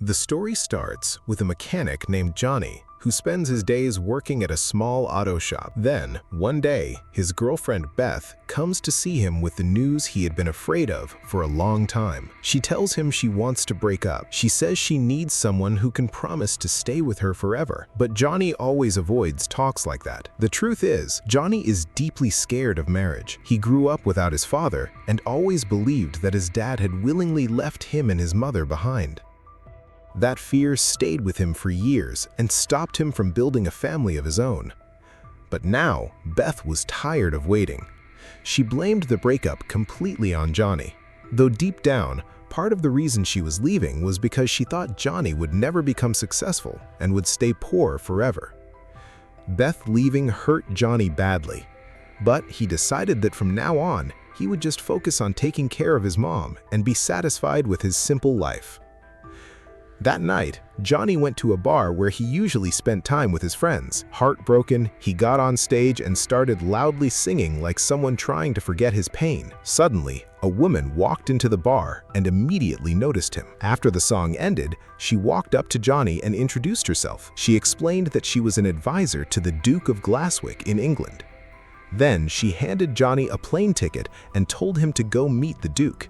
The story starts with a mechanic named Johnny who spends his days working at a small auto shop. Then, one day, his girlfriend Beth comes to see him with the news he had been afraid of for a long time. She tells him she wants to break up. She says she needs someone who can promise to stay with her forever. But Johnny always avoids talks like that. The truth is, Johnny is deeply scared of marriage. He grew up without his father and always believed that his dad had willingly left him and his mother behind. That fear stayed with him for years and stopped him from building a family of his own. But now, Beth was tired of waiting. She blamed the breakup completely on Johnny. Though deep down, part of the reason she was leaving was because she thought Johnny would never become successful and would stay poor forever. Beth leaving hurt Johnny badly, but he decided that from now on, he would just focus on taking care of his mom and be satisfied with his simple life. That night, Johnny went to a bar where he usually spent time with his friends. Heartbroken, he got on stage and started loudly singing like someone trying to forget his pain. Suddenly, a woman walked into the bar and immediately noticed him. After the song ended, she walked up to Johnny and introduced herself. She explained that she was an advisor to the Duke of Glasswick in England. Then she handed Johnny a plane ticket and told him to go meet the Duke.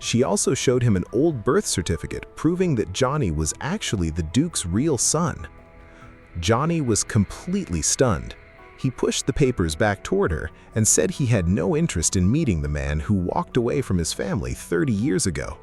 She also showed him an old birth certificate proving that Johnny was actually the Duke's real son. Johnny was completely stunned. He pushed the papers back toward her and said he had no interest in meeting the man who walked away from his family 30 years ago.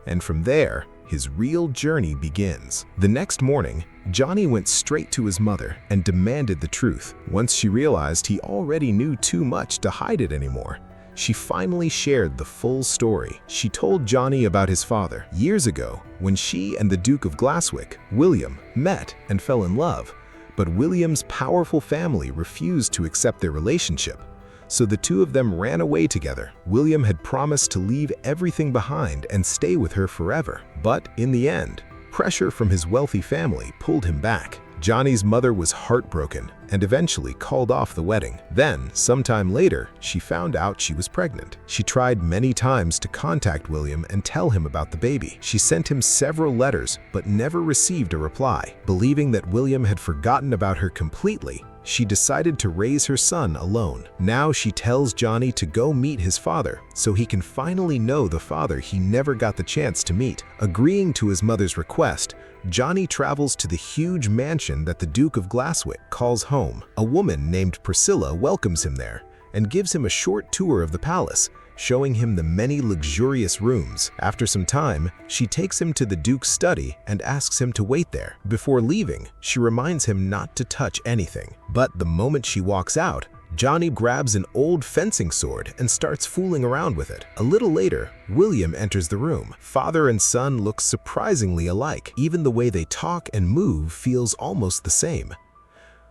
And from there, his real journey begins. The next morning, Johnny went straight to his mother and demanded the truth. Once she realized he already knew too much to hide it anymore, she finally shared the full story. She told Johnny about his father. Years ago, when she and the Duke of Glasswick, William, met and fell in love, but William's powerful family refused to accept their relationship. So the two of them ran away together. William had promised to leave everything behind and stay with her forever. But in the end, pressure from his wealthy family pulled him back. Johnny's mother was heartbroken and eventually called off the wedding. Then, sometime later, she found out she was pregnant. She tried many times to contact William and tell him about the baby. She sent him several letters but never received a reply. Believing that William had forgotten about her completely, she decided to raise her son alone. Now she tells Johnny to go meet his father so he can finally know the father he never got the chance to meet. Agreeing to his mother's request, Johnny travels to the huge mansion that the Duke of Glasswick calls home. A woman named Priscilla welcomes him there and gives him a short tour of the palace, showing him the many luxurious rooms. After some time, she takes him to the Duke's study and asks him to wait there. Before leaving, she reminds him not to touch anything. But the moment she walks out, Johnny grabs an old fencing sword and starts fooling around with it. A little later, William enters the room. Father and son look surprisingly alike. Even the way they talk and move feels almost the same.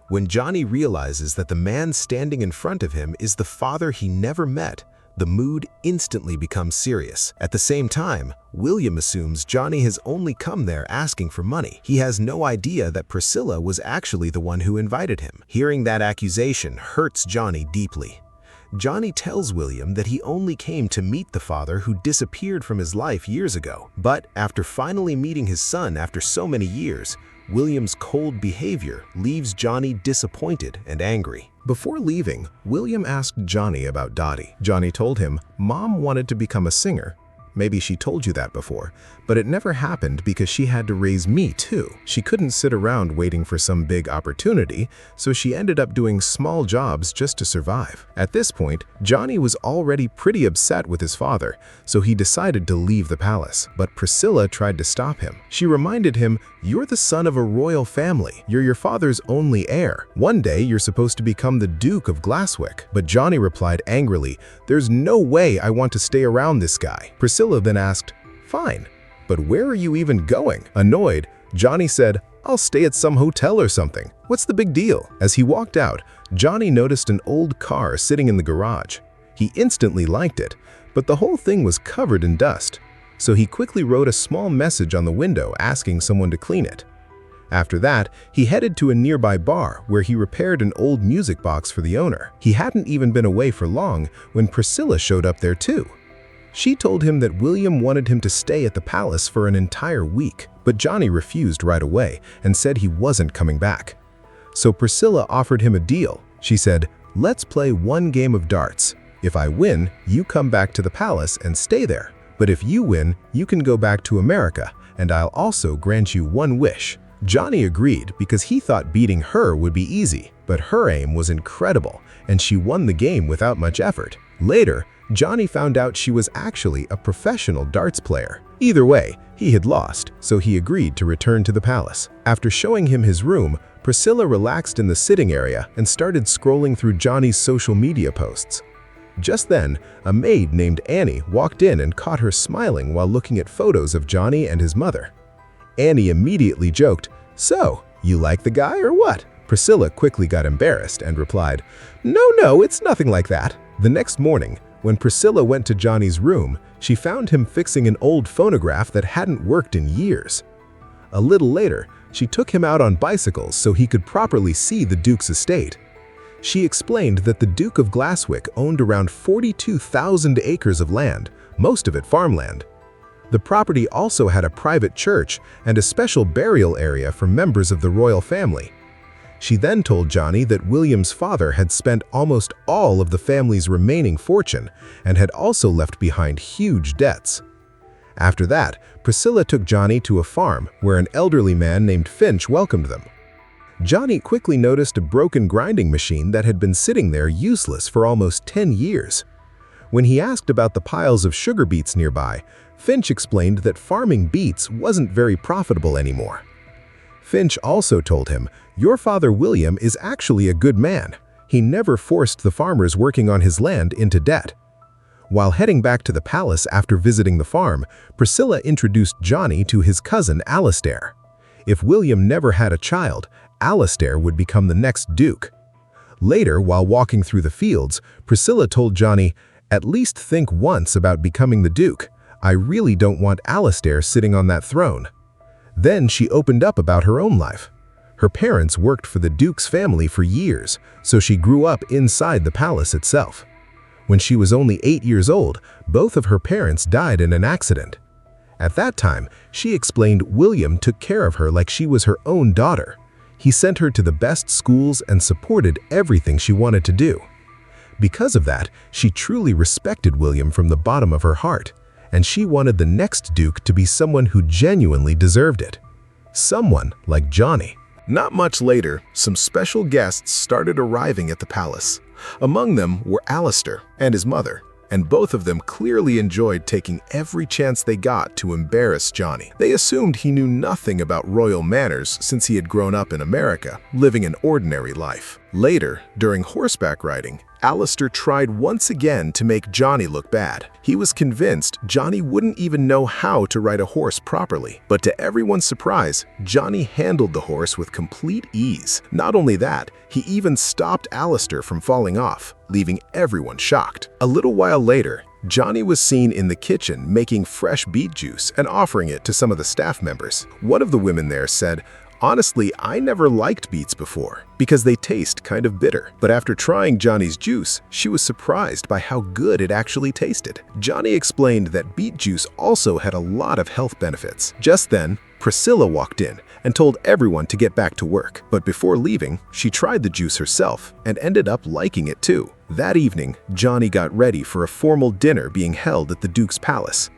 When Johnny realizes that the man standing in front of him is the father he never met, the mood instantly becomes serious. At the same time, William assumes Johnny has only come there asking for money. He has no idea that Priscilla was actually the one who invited him. Hearing that accusation hurts Johnny deeply. Johnny tells William that he only came to meet the father who disappeared from his life years ago. But after finally meeting his son after so many years, William's cold behavior leaves Johnny disappointed and angry. Before leaving, William asked Johnny about Dottie. Johnny told him, "Mom wanted to become a singer. Maybe she told you that before, but it never happened because she had to raise me too. She couldn't sit around waiting for some big opportunity, so she ended up doing small jobs just to survive." At this point, Johnny was already pretty upset with his father, so he decided to leave the palace. But Priscilla tried to stop him. She reminded him, "You're the son of a royal family. You're your father's only heir. One day you're supposed to become the Duke of Glasswick." But Johnny replied angrily, "There's no way I want to stay around this guy." Priscilla then asked, "Fine, but where are you even going?" Annoyed, Johnny said, "I'll stay at some hotel or something. What's the big deal?" As he walked out, Johnny noticed an old car sitting in the garage. He instantly liked it, but the whole thing was covered in dust. So he quickly wrote a small message on the window asking someone to clean it. After that, he headed to a nearby bar where he repaired an old music box for the owner. He hadn't even been away for long when Priscilla showed up there too. She told him that William wanted him to stay at the palace for an entire week. But Johnny refused right away and said he wasn't coming back. So Priscilla offered him a deal. She said, "Let's play one game of darts. If I win, you come back to the palace and stay there. But if you win, you can go back to America, and I'll also grant you one wish." Johnny agreed because he thought beating her would be easy, but her aim was incredible, and she won the game without much effort. Later, Johnny found out she was actually a professional darts player. Either way, he had lost, so he agreed to return to the palace. After showing him his room, Priscilla relaxed in the sitting area and started scrolling through Johnny's social media posts. Just then, a maid named Annie walked in and caught her smiling while looking at photos of Johnny and his mother. Annie immediately joked, "So, you like the guy or what?" Priscilla quickly got embarrassed and replied, No, it's nothing like that." The next morning, when Priscilla went to Johnny's room, she found him fixing an old phonograph that hadn't worked in years. A little later, she took him out on bicycles so he could properly see the Duke's estate. She explained that the Duke of Glasswick owned around 42,000 acres of land, most of it farmland. The property also had a private church and a special burial area for members of the royal family. She then told Johnny that William's father had spent almost all of the family's remaining fortune and had also left behind huge debts. After that, Priscilla took Johnny to a farm where an elderly man named Finch welcomed them. Johnny quickly noticed a broken grinding machine that had been sitting there useless for almost 10 years. When he asked about the piles of sugar beets nearby, Finch explained that farming beets wasn't very profitable anymore. Finch also told him, "Your father William is actually a good man. He never forced the farmers working on his land into debt." While heading back to the palace after visiting the farm, Priscilla introduced Johnny to his cousin Alistair. If William never had a child, Alistair would become the next Duke. Later, while walking through the fields, Priscilla told Johnny, "At least think once about becoming the Duke. I really don't want Alistair sitting on that throne." Then she opened up about her own life. Her parents worked for the Duke's family for years, so she grew up inside the palace itself. When she was only 8 years old, both of her parents died in an accident. At that time, she explained William took care of her like she was her own daughter. He sent her to the best schools and supported everything she wanted to do. Because of that, she truly respected William from the bottom of her heart, and she wanted the next Duke to be someone who genuinely deserved it. Someone like Johnny. Not much later, some special guests started arriving at the palace. Among them were Alistair and his mother, and both of them clearly enjoyed taking every chance they got to embarrass Johnny. They assumed he knew nothing about royal manners since he had grown up in America, living an ordinary life. Later, during horseback riding, Alistair tried once again to make Johnny look bad. He was convinced Johnny wouldn't even know how to ride a horse properly. But to everyone's surprise, Johnny handled the horse with complete ease. Not only that, he even stopped Alistair from falling off, leaving everyone shocked. A little while later, Johnny was seen in the kitchen making fresh beet juice and offering it to some of the staff members. One of the women there said, "Honestly, I never liked beets before because they taste kind of bitter." But after trying Johnny's juice, she was surprised by how good it actually tasted. Johnny explained that beet juice also had a lot of health benefits. Just then, Priscilla walked in and told everyone to get back to work. But before leaving, she tried the juice herself and ended up liking it too. That evening, Johnny got ready for a formal dinner being held at the Duke's palace.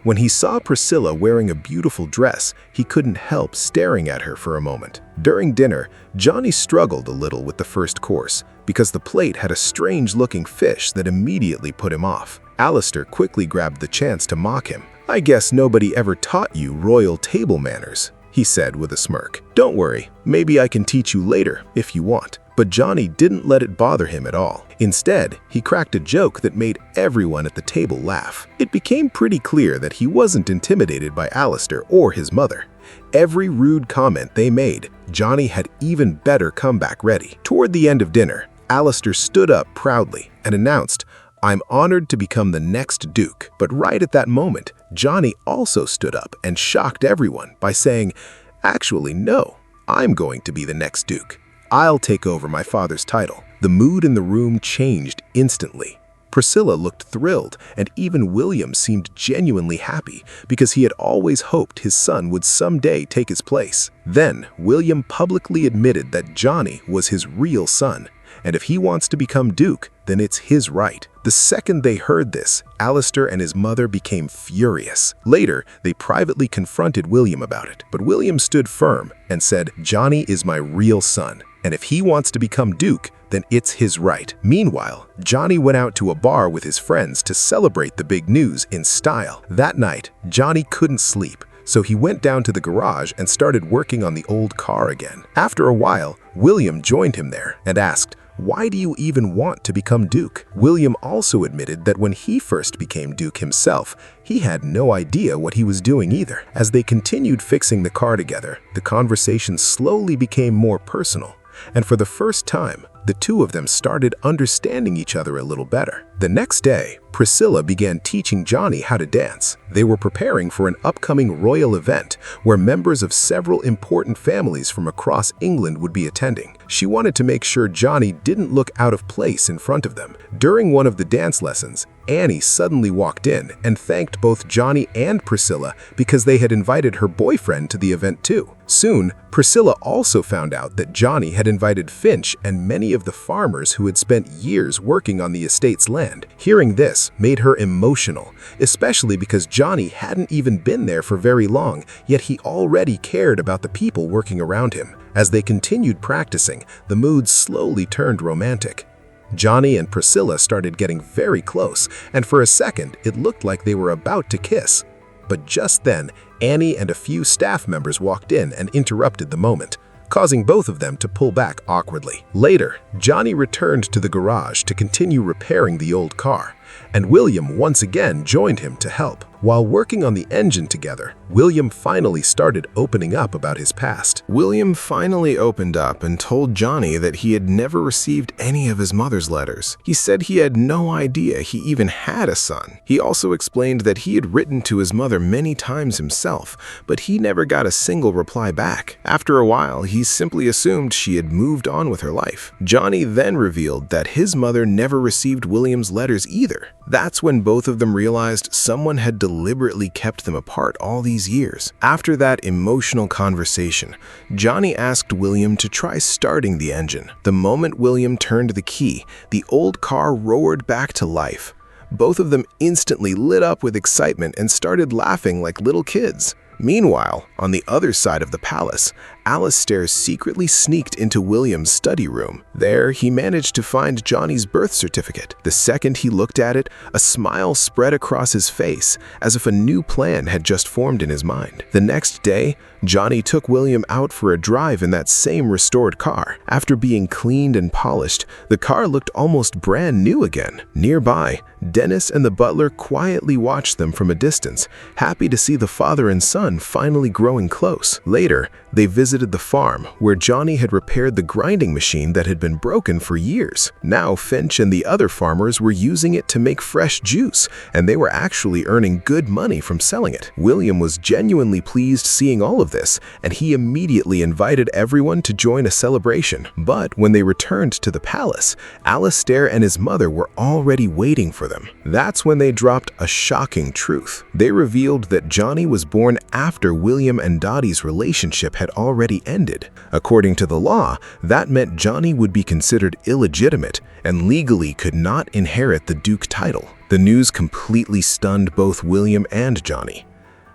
When he saw Priscilla wearing a beautiful dress, he couldn't help staring at her for a moment. During dinner, Johnny struggled a little with the first course because the plate had a strange-looking fish that immediately put him off. Alistair quickly grabbed the chance to mock him. "I guess nobody ever taught you royal table manners," he said with a smirk. "Don't worry, maybe I can teach you later if you want." But Johnny didn't let it bother him at all. Instead, he cracked a joke that made everyone at the table laugh. It became pretty clear that he wasn't intimidated by Alistair or his mother. Every rude comment they made, Johnny had even better comeback ready. Toward the end of dinner, Alistair stood up proudly and announced, "I'm honored to become the next Duke." But right at that moment, Johnny also stood up and shocked everyone by saying, "Actually, no, I'm going to be the next Duke. I'll take over my father's title." The mood in the room changed instantly. Priscilla looked thrilled, and even William seemed genuinely happy because he had always hoped his son would someday take his place. Then, William publicly admitted that Johnny was his real son, and if he wants to become Duke, then it's his right. The second they heard this, Alistair and his mother became furious. Later, they privately confronted William about it, but William stood firm and said, "Johnny is my real son, and if he wants to become Duke, then it's his right." Meanwhile, Johnny went out to a bar with his friends to celebrate the big news in style. That night, Johnny couldn't sleep, so he went down to the garage and started working on the old car again. After a while, William joined him there and asked, "Why do you even want to become Duke?" William also admitted that when he first became Duke himself, he had no idea what he was doing either. As they continued fixing the car together, the conversation slowly became more personal, and for the first time, the two of them started understanding each other a little better. The next day, Priscilla began teaching Johnny how to dance. They were preparing for an upcoming royal event where members of several important families from across England would be attending. She wanted to make sure Johnny didn't look out of place in front of them. During one of the dance lessons, Annie suddenly walked in and thanked both Johnny and Priscilla because they had invited her boyfriend to the event too. Soon, Priscilla also found out that Johnny had invited Finch and many of the farmers who had spent years working on the estate's land. Hearing this made her emotional, especially because Johnny hadn't even been there for very long, yet he already cared about the people working around him. As they continued practicing, the mood slowly turned romantic. Johnny and Priscilla started getting very close, and for a second, it looked like they were about to kiss. But just then, Annie and a few staff members walked in and interrupted the moment, causing both of them to pull back awkwardly. Later, Johnny returned to the garage to continue repairing the old car, and William once again joined him to help. While working on the engine together, William finally started opening up about his past. William finally opened up and told Johnny that he had never received any of his mother's letters. He said he had no idea he even had a son. He also explained that he had written to his mother many times himself, but he never got a single reply back. After a while, he simply assumed she had moved on with her life. Johnny then revealed that his mother never received William's letters either. That's when both of them realized someone had deliberately kept them apart all these years. After that emotional conversation, Johnny asked William to try starting the engine. The moment William turned the key, the old car roared back to life. Both of them instantly lit up with excitement and started laughing like little kids. Meanwhile, on the other side of the palace, Alistair secretly sneaked into William's study room. There, he managed to find Johnny's birth certificate. The second he looked at it, a smile spread across his face, as if a new plan had just formed in his mind. The next day, Johnny took William out for a drive in that same restored car. After being cleaned and polished, the car looked almost brand new again. Nearby, Dennis and the butler quietly watched them from a distance, happy to see the father and son finally growing close. Later, they visited the farm, where Johnny had repaired the grinding machine that had been broken for years. Now Finch and the other farmers were using it to make fresh juice, and they were actually earning good money from selling it. William was genuinely pleased seeing all of this, and he immediately invited everyone to join a celebration. But when they returned to the palace, Alistair and his mother were already waiting for them. That's when they dropped a shocking truth. They revealed that Johnny was born after William and Dottie's relationship had already ended. According to the law, that meant Johnny would be considered illegitimate and legally could not inherit the Duke title. The news completely stunned both William and Johnny.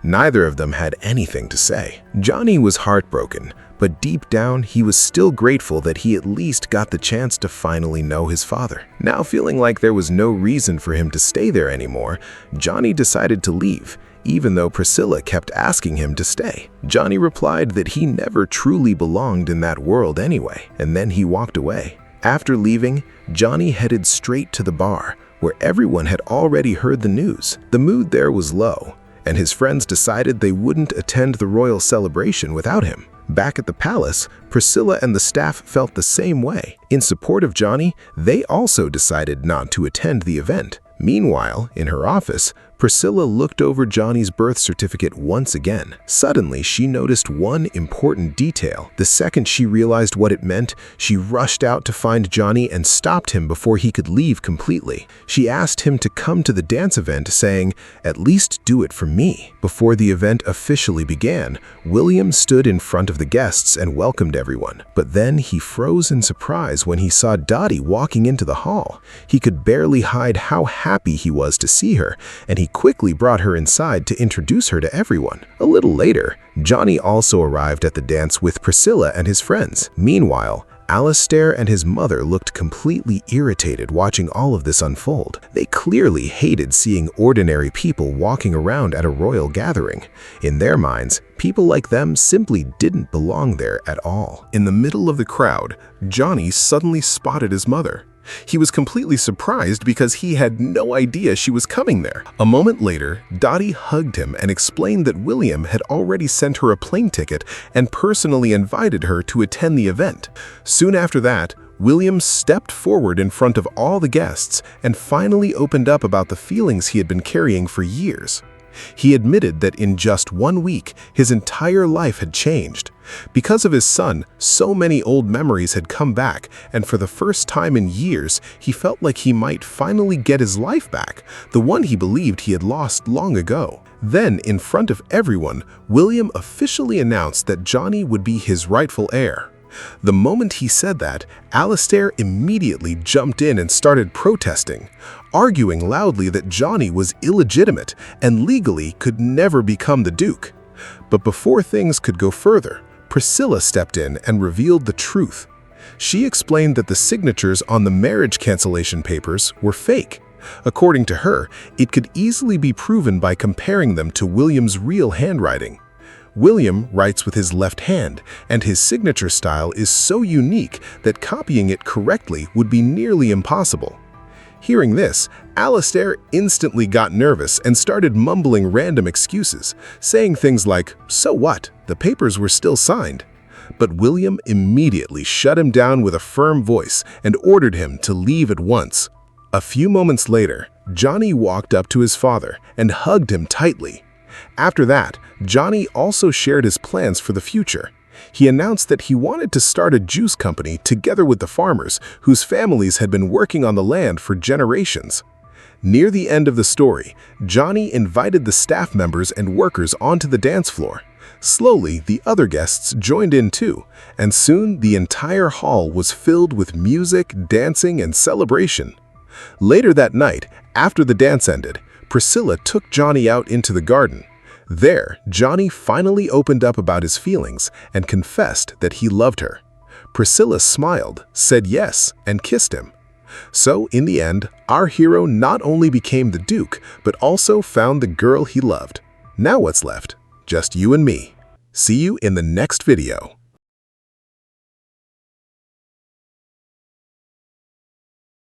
Neither of them had anything to say. Johnny was heartbroken, but deep down he was still grateful that he at least got the chance to finally know his father. Now feeling like there was no reason for him to stay there anymore, Johnny decided to leave, even though Priscilla kept asking him to stay. Johnny replied that he never truly belonged in that world anyway, and then he walked away. After leaving, Johnny headed straight to the bar, where everyone had already heard the news. The mood there was low, and his friends decided they wouldn't attend the royal celebration without him. Back at the palace, Priscilla and the staff felt the same way. In support of Johnny, they also decided not to attend the event. Meanwhile, in her office, Priscilla looked over Johnny's birth certificate once again. Suddenly, she noticed one important detail. The second she realized what it meant, she rushed out to find Johnny and stopped him before he could leave completely. She asked him to come to the dance event, saying, "At least do it for me." Before the event officially began, William stood in front of the guests and welcomed everyone. But then he froze in surprise when he saw Dottie walking into the hall. He could barely hide how happy he was to see her, and he quickly brought her inside to introduce her to everyone. A little later, Johnny also arrived at the dance with Priscilla and his friends. Meanwhile, Alistair and his mother looked completely irritated watching all of this unfold. They clearly hated seeing ordinary people walking around at a royal gathering. In their minds, people like them simply didn't belong there at all. In the middle of the crowd, Johnny suddenly spotted his mother. He was completely surprised because he had no idea she was coming there. A moment later, Dottie hugged him and explained that William had already sent her a plane ticket and personally invited her to attend the event. Soon after that, William stepped forward in front of all the guests and finally opened up about the feelings he had been carrying for years. He admitted that in just 1 week, his entire life had changed. Because of his son, so many old memories had come back, and for the first time in years, he felt like he might finally get his life back, the one he believed he had lost long ago. Then, in front of everyone, William officially announced that Johnny would be his rightful heir. The moment he said that, Alistair immediately jumped in and started protesting, arguing loudly that Johnny was illegitimate and legally could never become the Duke. But before things could go further, Priscilla stepped in and revealed the truth. She explained that the signatures on the marriage cancellation papers were fake. According to her, it could easily be proven by comparing them to William's real handwriting. William writes with his left hand, and his signature style is so unique that copying it correctly would be nearly impossible. Hearing this, Alistair instantly got nervous and started mumbling random excuses, saying things like, "So what? The papers were still signed." But William immediately shut him down with a firm voice and ordered him to leave at once. A few moments later, Johnny walked up to his father and hugged him tightly. After that, Johnny also shared his plans for the future. He announced that he wanted to start a juice company together with the farmers whose families had been working on the land for generations. Near the end of the story, Johnny invited the staff members and workers onto the dance floor. Slowly, the other guests joined in too, and soon the entire hall was filled with music, dancing, and celebration. Later that night, after the dance ended, Priscilla took Johnny out into the garden. There, Johnny finally opened up about his feelings and confessed that he loved her. Priscilla smiled, said yes, and kissed him. So, in the end, our hero not only became the Duke, but also found the girl he loved. Now what's left? Just you and me. See you in the next video.